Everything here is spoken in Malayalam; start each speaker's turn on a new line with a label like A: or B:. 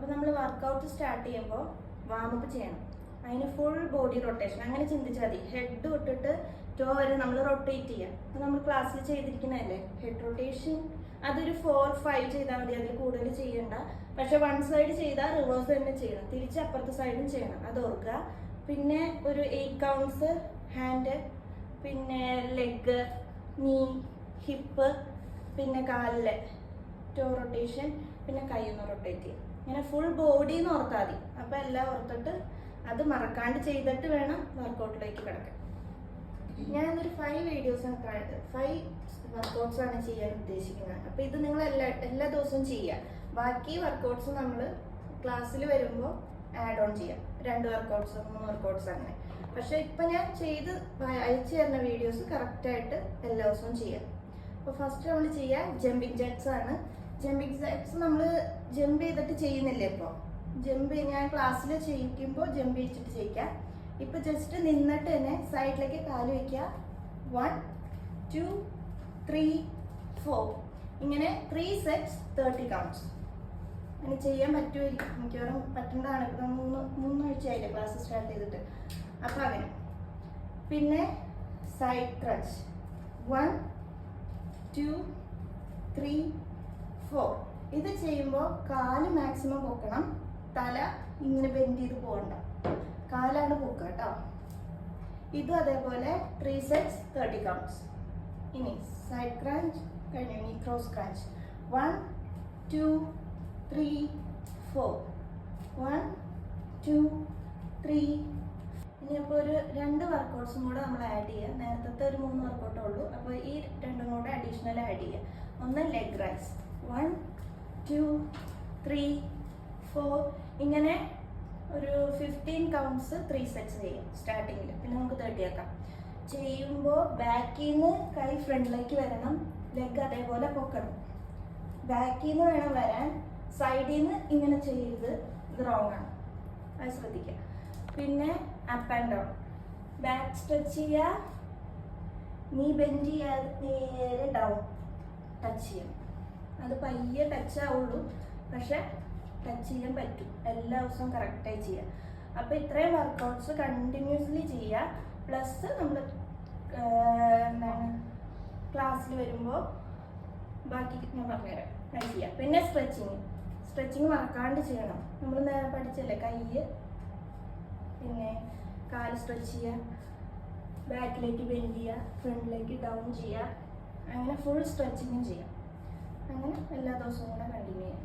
A: അപ്പോൾ നമ്മൾ വർക്കൗട്ട് സ്റ്റാർട്ട് ചെയ്യുമ്പോൾ വാമപ്പ് ചെയ്യണം. അതിന് ഫുൾ ബോഡി റൊട്ടേഷൻ അങ്ങനെ ചിന്തിച്ചാൽ മതി. ഹെഡ് തൊട്ടിട്ട് ടോ വരെ നമ്മൾ റൊട്ടേറ്റ് ചെയ്യാം. അപ്പോൾ നമ്മൾ ക്ലാസ്സിൽ ചെയ്തിരിക്കുന്നതല്ലേ ഹെഡ് റൊട്ടേഷൻ, അതൊരു 4-5 ചെയ്താൽ മതി, അതിൽ കൂടുതൽ ചെയ്യണ്ട. പക്ഷെ വൺ സൈഡ് ചെയ്താൽ റിവേഴ്സ് തന്നെ ചെയ്യണം, തിരിച്ച് അപ്പുറത്തെ സൈഡും ചെയ്യണം, അത് ഓർക്കുക. പിന്നെ ഒരു 8 കൗണ്ട്സ് ഹാൻഡ്, പിന്നെ ലെഗ്, നീ, ഹിപ്പ്, പിന്നെ കാലിലെ ടോ റൊട്ടേഷൻ, പിന്നെ കൈ ഒന്ന് റൊട്ടേറ്റ് ചെയ്യും. ഇങ്ങനെ ഫുൾ ബോഡി എന്ന് ഓർത്താൽ മതി. അപ്പോൾ എല്ലാം ഓർത്തിട്ട് അത് മറക്കാണ്ട് ചെയ്തിട്ട് വേണം വർക്കൗട്ടിലേക്ക് കിടക്കാൻ. ഞാനൊരു 5 വീഡിയോസാണ് 5 വർക്കൗട്ട്സാണ് ചെയ്യാൻ ഉദ്ദേശിക്കുന്നത്. അപ്പോൾ ഇത് നിങ്ങൾ എല്ലാ ദിവസവും ചെയ്യുക. ബാക്കി വർക്കൗട്ട്സ് നമ്മൾ ക്ലാസ്സിൽ വരുമ്പോൾ ആഡ് ഓൺ ചെയ്യാം. 2 വർക്കൗട്ട്സ് 3 വർക്കൗട്ട്സ് അങ്ങനെ. പക്ഷെ ഇപ്പം ഞാൻ അയച്ചു തരുന്ന വീഡിയോസ് കറക്റ്റായിട്ട് എല്ലാ ദിവസവും ചെയ്യാം. അപ്പോൾ ഫസ്റ്റ് നമ്മൾ ചെയ്യുക ജമ്പിങ് ജാക്സ് ആണ്. ജമ്പിങ് ജാക്സ് നമ്മൾ ജമ്പ് ചെയ്തിട്ട് ചെയ്യുന്നില്ലേ. ഇപ്പോൾ ഞാൻ ക്ലാസ്സിൽ ചെയ്യിക്കുമ്പോൾ ജമ്പ് ചെയ്യിച്ചിട്ട് ചെയ്യിക്കാം. ഇപ്പോൾ ജസ്റ്റ് നിന്നിട്ട് തന്നെ സൈഡിലേക്ക് കാല് വയ്ക്കുക. 1 2 3 4 ഇങ്ങനെ 3 സെറ്റ്സ് 30 കൗണ്ട്സ്. അങ്ങനെ ചെയ്യാൻ പറ്റുമായിരിക്കും, മിക്കവാറും പറ്റേണ്ടതാണ്. ഇപ്പം 3 ആഴ്ചയായില്ലേ ക്ലാസ് സ്റ്റാർട്ട് ചെയ്തിട്ട്. അപ്പോൾ അങ്ങനെ. പിന്നെ സൈഡ് ക്രച്ച് 1 2 3 4. ഇത് ചെയ്യുമ്പോൾ കാല് മാക്സിമം പൊക്കണം, തല ഇങ്ങനെ ബെൻഡ് ചെയ്ത് പോകണ്ട, കാലാണ് പൊക്കുക കേട്ടോ. ഇതും അതേപോലെ 3 സെറ്റ്സ് 30 കൗണ്ട്സ്. ഇനി സൈഡ് ക്രഞ്ച് കഴിഞ്ഞു. ഇനി ക്രോസ് ക്രഞ്ച് 1 2 3 4 1 2 3. ഇനി അപ്പോൾ ഒരു 2 വർക്കൗട്ട്സും കൂടെ നമ്മൾ ആഡ് ചെയ്യുക. നേരത്തെ ഒരു 3 വർക്കൗട്ടേ ഉള്ളൂ. അപ്പോൾ ഈ 2ഉം കൂടെ അഡീഷണൽ ആഡ് ചെയ്യുക. ഒന്ന് ലെഗ് റൈസ് 1 2 3 4 ഇങ്ങനെ ഒരു 15 കൗണ്ട്സ് 3 സെറ്റ്സ് ചെയ്യാം സ്റ്റാർട്ടിങ്ങിൽ. പിന്നെ നമുക്ക് 30 ആക്കാം. ചെയ്യുമ്പോൾ ബാക്കിൽ നിന്ന് കൈ ഫ്രണ്ടിലേക്ക് വരണം, ലെഗ് അതേപോലെ പൊക്കണം. ബാക്കിൽ നിന്ന് വേണം വരാൻ, സൈഡിൽ നിന്ന് ഇങ്ങനെ ചെയ്യരുത്, ഇത് റോങ് ആണ്, അത് ശ്രദ്ധിക്കുക. പിന്നെ up and down, back stretch ചെയ്യുക, നീ ബെൻഡ് ചെയ്യാതെ നേരെ ഡൗൺ ടച്ച് ചെയ്യണം. അത് പയ്യെ ടച്ച് ആവുള്ളൂ, പക്ഷെ ടച്ച് ചെയ്യാൻ പറ്റും. എല്ലാ ദിവസവും കറക്റ്റായി ചെയ്യുക. അപ്പോൾ ഇത്രയും വർക്കൗട്ട്സ് കണ്ടിന്യൂസ്ലി ചെയ്യുക. പ്ലസ് നമ്മൾ എന്താണ് ക്ലാസ്സിൽ വരുമ്പോൾ ബാക്കി ഞാൻ പറഞ്ഞുതരാം അത് ചെയ്യുക. പിന്നെ സ്ട്രെച്ചിങ് മറക്കാണ്ട് ചെയ്യണം. നമ്മൾ നേരെ പഠിച്ചല്ലേ, കൈ പിന്നെ കാല് സ്ട്രെച്ച് ചെയ്യുക, ബാക്കിലേക്ക് ബെൻഡ് ചെയ്യുക, ഫ്രണ്ടിലേക്ക് ഡൗൺ ചെയ്യുക, അങ്ങനെ ഫുൾ സ്ട്രെച്ചിങ്ങും ചെയ്യാം. അങ്ങനെ എല്ലാ ദിവസവും കൂടെ കണ്ടിന്യൂ ചെയ്യാം.